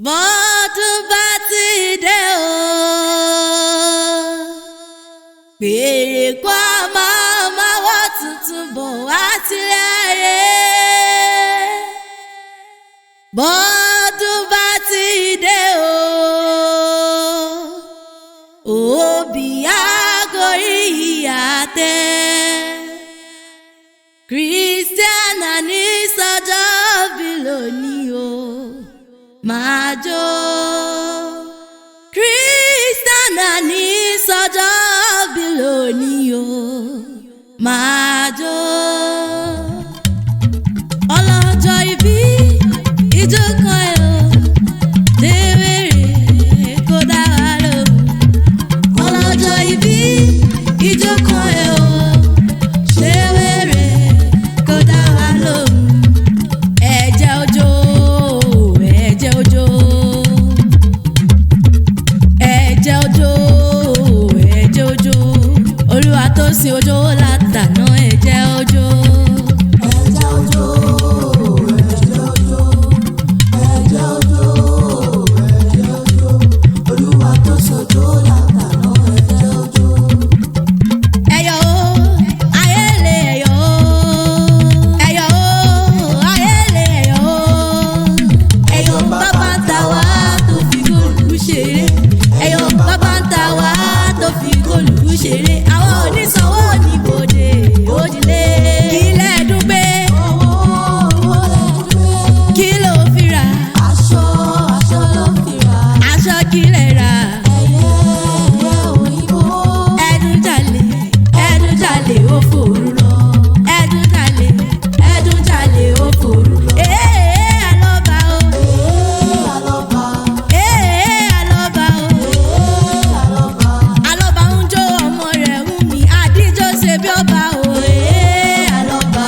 bọ́dún bá ti dé o pèrè kó máa wọ́ tuntun bọ̀ wá tilẹ̀ ayé. Bọ́dún bá ti dé o òbí àgórí ìyàtẹ̀ Christiana ní sọ́jọ́ bí lónìí o máa jó. Christiana ní sọ́jọ́ bí lónìí o máa jó. Ọlọ́jọ́ ìbí ijó kan ẹ̀ o déwèrè kó dá wa lóhùn. Ọlọ́jọ́ ìbí ijó kan ẹ̀ o déwèrè kó dá wa lóhùn. Ẹ̀jẹ̀ òjò ẹ̀jẹ̀ òjò ẹ̀jẹ̀ òjò ẹ̀jẹ̀ òjò Olúwa tó sin òjò látàná ẹ̀jẹ̀ òjò. Ẹ̀jẹ̀ òjò ẹ̀jẹ̀ òjò ẹ̀jẹ̀ òjò ẹ̀jẹ̀ òjò Olúwa tó sòjò látàná ẹ̀jẹ̀ òjò. Ẹ̀yọ̀ o ayélé ẹ̀yọ̀ o ẹ̀yọ̀ o ayélé ẹ̀yọ̀ o ẹ̀yọ̀ bàbá ń ta wá tó fi góòlù ṣeré ẹ̀yọ̀ bàbá ń ta wá tó fi góòlù ṣeré àwọn onísanwó níbodè òjìlé kílẹ̀ dúpẹ́ kí ló fi rà Aṣọ ló fi rà aṣọ kílẹ̀ rà ẹyẹ òyìnbó. ẹdúnjalè ó fòrú lọ ẹdúnjalè ó fòrú lọ. Àlọ́ba o Àlọ́ba àlọ́ba o àlọ́ba àlọ́ba ń jó ọmọ rẹ̀ wú mi àdíjọ́ ṣe bí ọba o. àlọ́ba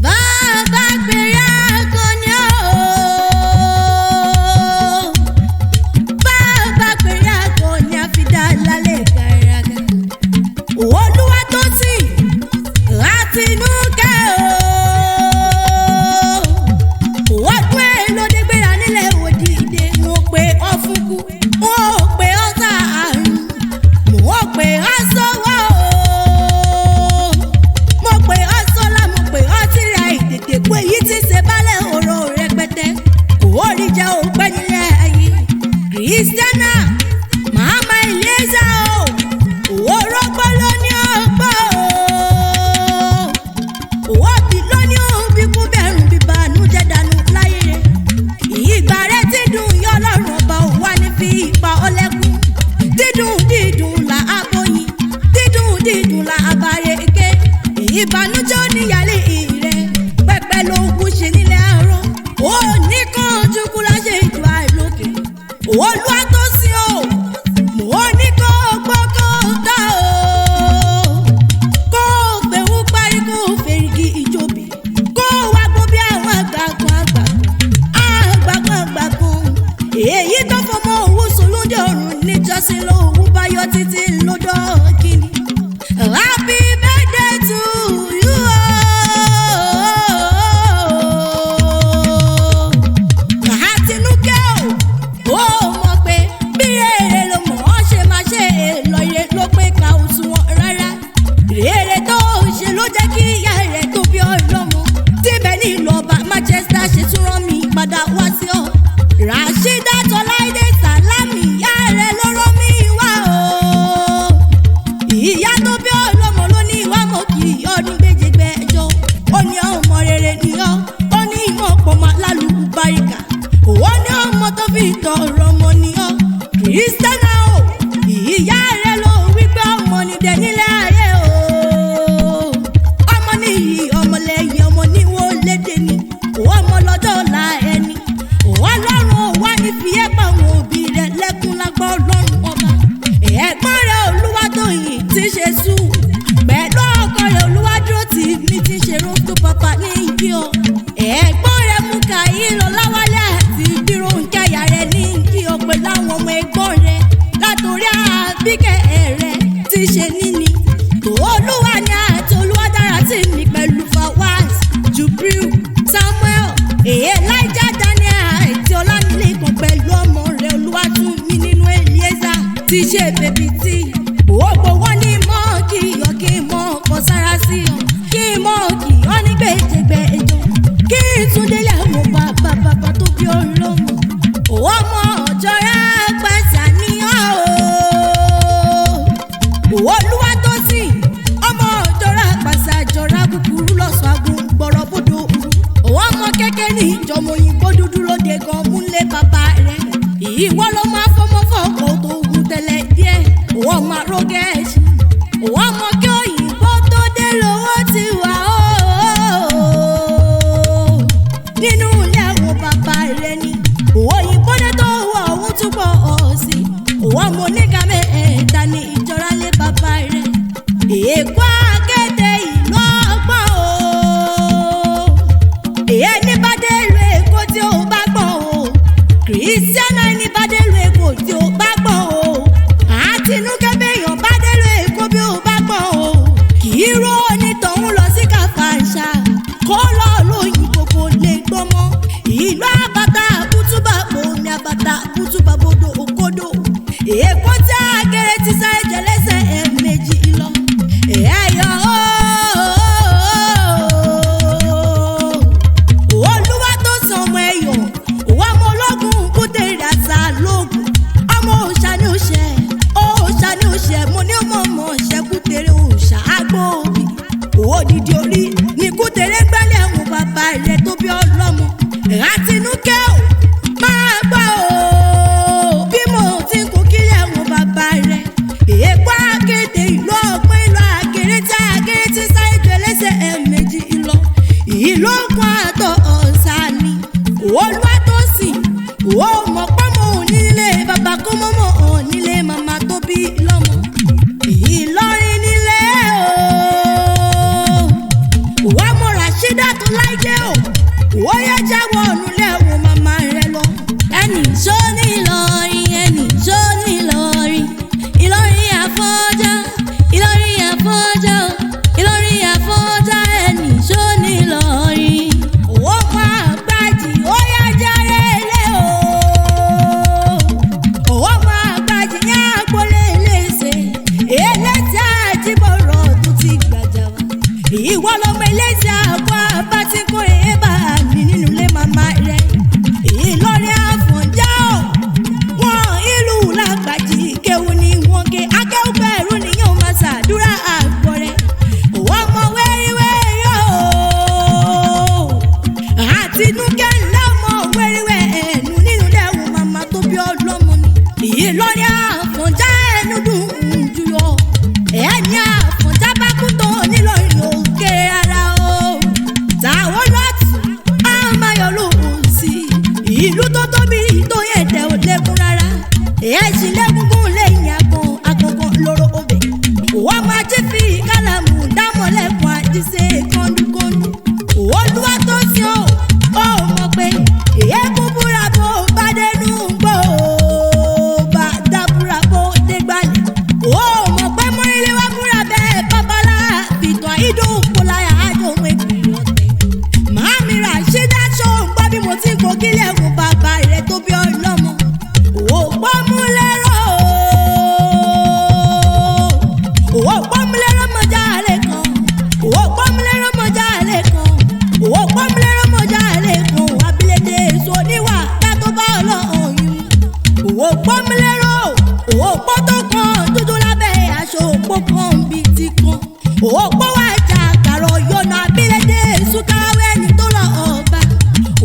Bàbá gbéra akọni o bàbá gbéra akọni àfidá lálẹ́ gàràgà Olúwa tó sì Àtinúkẹ́ o ọdún èlò nígbèrà nílẹ̀ òdìdè mo pe ọ̀fúnkú mo pe ọ̀tá àrùn mo pe ọ̀sọ́wọ́ o mo pe ọ̀sọ́lá mo pe ọ̀tìrà ìtètè pé èyí ti ṣe bálẹ̀ ọ̀rọ̀ rẹpẹtẹ òórì jẹ́ òpẹ́ nílẹ̀ ayé Christiana màmá Elieza o òrógbó ló ní ọgbọ́ o òbí ló ní òbí kú bẹ̀rù bíbanújẹ́ dànù láyé rẹ̀ ìgbà rẹ̀ tí dùn yọ lọ́rùn ọba ò wá ní fi ipa ọlẹ́kùn dídùn là á bóyin dídùn là á bàrẹ̀ ké ìbànújẹ́ oníyàlẹ̀ rẹ̀ pẹ́pẹ́ ló ń kú ṣe nílẹ̀ àárọ̀ ó ní kàn jùkú láṣẹ ìjọ àìlókè Olúwa tó sí o mo ní kó gbọ́ kó dá o kó gbẹ̀wò parí kó fèrèkì ìjòbí kó wá gbọ́ bí àwọn àgbàkan èyí tó fọmọ owó sọlódé ọ̀run níjọ́sí lówó báyọ̀ títí lọ́dọ̀ kìíní. Happy birthday to you Àtinúkẹ́ o mọ̀ pé bí èrè ló mọ̀ ọ́ ṣe máa ṣe lọ́yẹ ló pé ká ò sùn wọn rárá èrè tó ṣe ló jẹ́ kí ìyá rẹ̀ tó bí ọlọ́mọ tíbẹ̀ nílùú ọba Manchester ṣe tún rán mi padà wá sí ọ Rashida Tọ́láìdé Sàlámì ìyá rẹ̀ ló rán mi wá ti ṣe bèbí tí gbogbo wọn ní mọ́ kí yọ kí mọ́ ọkọ̀ sára sí ọ kí mọ́ kí ọ ní gbèjègbèjọ kí túndélé àwọn bàbá tó bí olómọ ọmọ ọjọ́ra pẹ̀sà níyàn o olúwa tó sìn ọmọ ọjọ́ra pẹ̀sà jọra kúkúrú lọ́sọ̀ agun gbọ́rọ̀ bódò ọmọ kékeré ní ìjọmọ òyìnbó dúdú lóde gan múlé bàbá rẹ̀ ìwọ ló máa fọmọ fọkọ tó gùn tẹ́lẹ̀ díẹ̀ wọ́n máa rọ́gẹ́ẹ̀sì wọ́n mọ kí òyìnbó tó dé lówó ti wà ó nínú ilé àwọn bàbá rẹ̀ ni òyìnbó dé tó wọ òun túbọ̀ ọ̀sìn wọ́n mọ oníkà mẹ́ta ní ìjọra lé bàbá rẹ̀ èkó akéde ìlú ọgbọ́n o èyí ní bá dé lu èkó tí ó bá gbọ́n o kìrìsìtẹ́nì ní bá dé lu èkó tí ó bá gbọ́n o àtinúkẹ́bẹ̀yàn bá dé lu èkó bí ó bá gbọ́n o kì í ró onítọ̀hún lọ sí kàfàǹṣà kó lọ lóyìnbó kò lè gbọ́mọ ìlú àbàtà kútùbà omi àbàtà kútùbà bodò òkodò èkó tí àgẹrẹ ti sáré jẹlẹsẹ ẹ̀ẹ̀mejì lọ ẹ̀yọ olúwa tó san ọmọ ẹ̀yọ òwò ọmọ ológun kútẹ̀rẹ̀ àṣà lóògùn ọmọ òòṣà ni ó ṣe òòṣà ni ó ṣe mo ní ọmọ ọmọ ṣe kútẹ̀rẹ̀ òòṣà agbóòbí òdìdí orí ní kútẹ̀rẹ̀ gbálẹ̀ àwọn bàbá rẹ̀ tó bí ọlọ́mọ àtinúkẹ́ ò máa gbọ́ ò bí mo ti ń kó kiri àwọn bàbá rẹ̀ èèpo akéde ìlú ọgbọ́n ìlú àgẹrẹ tí àgẹrẹ ti sáré jẹlẹsẹ ẹ̀ẹ̀mejì lọ ìlú ọgbọ́n àtọ̀ ọ̀sà ni olúwa tó sìn ó mọ̀ pọ́nmọ́ òní nílé bàbá kó mọ́mọ́ òní nílé màmá tó bí lọ́mọ Ìlọrin nílé o wà mọ̀ Ràṣídà tó láìdé o ó yẹ jáwọ́ ọ̀nùlẹ̀ wo màmá rẹ lọ ẹnì ṣó ní Ìlọrin ẹnì ṣó ní Ìlọrin Ìlọrin àfọ́jà Ìlọrin àfọ́jà Ìlọrin àfọ́jà ẹnì ṣó ní Ìlọrin owó máa gbájì ó yá járe ilé o owó máa gbájì ní agboolé iléeṣẹ elétí àjíbọ̀rọ̀ tó ti gbàjà wá ìwọ lọmọ iléeṣẹ àbọ̀ àbá tí kò rè bá mi nínú ilé màmá rẹ Ìlọrin àfọ̀njá ò wọ́n ìlú làgbàjì kéwu ni wọ́n ké akẹ́wùgbẹ́ ẹ̀rú nìyẹn máa ṣàdúrà àgbọ̀ rẹ̀ òwò ọmọ wẹ́ríwẹ́rí o àtinúkẹ́ ńlá ọmọ wẹ́ríwẹ́ ẹ̀nu nínú lẹ́wọ̀n màmá tó bí ọlọ́mọ ni Ìlọrin àfọ̀njá ẹnu dùn jùlọ ẹ̀ẹ́ni àfọ̀njá bá kú tó nílọrin òkè ara o táwọn lọ́tù àmàyọ̀lù sí ìlú tó tóbi tó yẹ tẹ̀ ò lẹ́kùn rárá ẹ̀ẹ́sì lẹ́kùnkùn lẹ́yìn àgbọ̀ngàn lóró obè wọ́n máa jí fi kálàmù dámọ̀lẹ́kùn àjíṣe kọ́ńdúkọ́ńdú olúwa tó sí ọ mọ̀ pé èékún búra bó bá dénú gbọ́ bá dábúra bó dé gbálẹ̀ mọ̀ pé mọ́rílẹ̀ wá búra bẹ́ẹ̀ babalá fìtàn ìdún kóláyà ájò òun ègbìrì ọ̀tẹ̀ màámi Ràṣídà ṣó ń gbọ́ bí mo ti ń kó kílẹ̀ ẹ̀kún bàbá rẹ̀ tó bí ọlọ́mọ òpómúlérò òpómúlérò mọ̀já àlẹ́ kan òpómúlérò mọ̀já àlẹ́ kan òpómúlérò mọ̀já àlẹ́ kan abilédè èso níwà kátó bá ọlọ́run yìí òpómúlérò òpó tó kan dúdú lábẹ́ aṣọ òpó kan bí ti kan òpó wà jà kàrọ̀ yọ̀nà abilédè èso káwé ẹni tó lọ ọba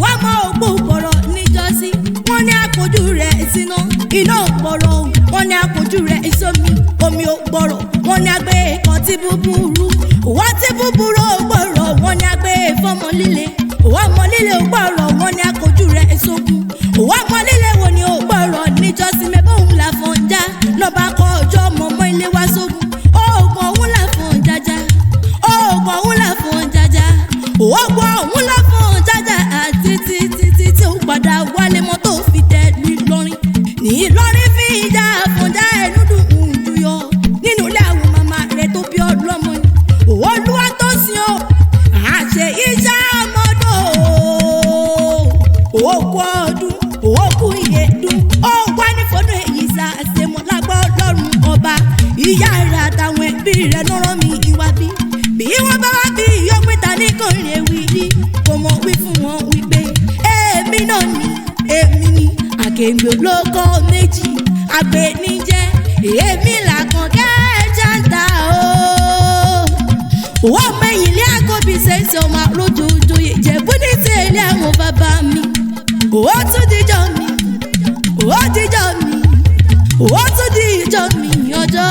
wà mọ́ ògbó gbọ̀rọ̀ níjọ́sí wọ́n ní àpòjù rẹ̀ síná iná gbọ̀rọ̀ wọ́n ní àpòjù rẹ̀ ìsomi omi ò gbọ̀rọ̀ wọ́n ní àgbẹ̀ kan tí búburú wọ́n tí búburú ò gbọ̀rọ̀ wọ́n ní àgbẹ̀ fọmọ líle wọ́n mọ líle ò gbọ̀rọ̀ wọ́n ní àpòjù rẹ̀ ìsogun wọ́n mọ líle wo ni ò gbọ̀rọ̀ níjọ́sí mẹ́bọ̀n làfọ̀njá lọ́ba kọ ọjọ́ mọ̀mọ́ ilé wá sógun oògùn ọ̀hún làfọ̀njájá oògùn ọ̀hún làfọ̀njájá oògùn ọ̀hún làfọ̀njájá àti títí tí ó padà wálé mọ́tò fi tẹ̀ Ìlọrin ní Ìlọrin fi ìjà àfọ̀njá ẹnu dùn jùyọ nínú ilé àwọn màmá rẹ̀ tó bí ọlọ́mọ ni olúwa tó sin ọ àṣẹ ìjà ọmọdé òkú ọdún òkú ìyẹ̀dùn ó wá ní fọdún èyí sá àṣemọ́ lágbọ́ ìyá rẹ̀ àtàwọn ẹbí rẹ̀ lọ́rọ̀ mi ìwà bí wọ́n bá wá bí yọ pé ta ní kò rìn ewì rí kò mọ̀ wí fún wọn wípé èmi náà ni èmi ni àkègbè olóko méjì àgbẹ̀nijẹ́ èmi làkànkẹ́ jàǹtà o wọ́n mẹ́yìn ilé àkọ́bí ṣẹ̀ṣẹ̀ ọmọ lójoojú ìjẹ̀bú ní tẹ̀lé àwọn bàbá mi ó tún díjọ́ mi ó díjọ́ mi ó tún díjọ́ mi ọjọ́.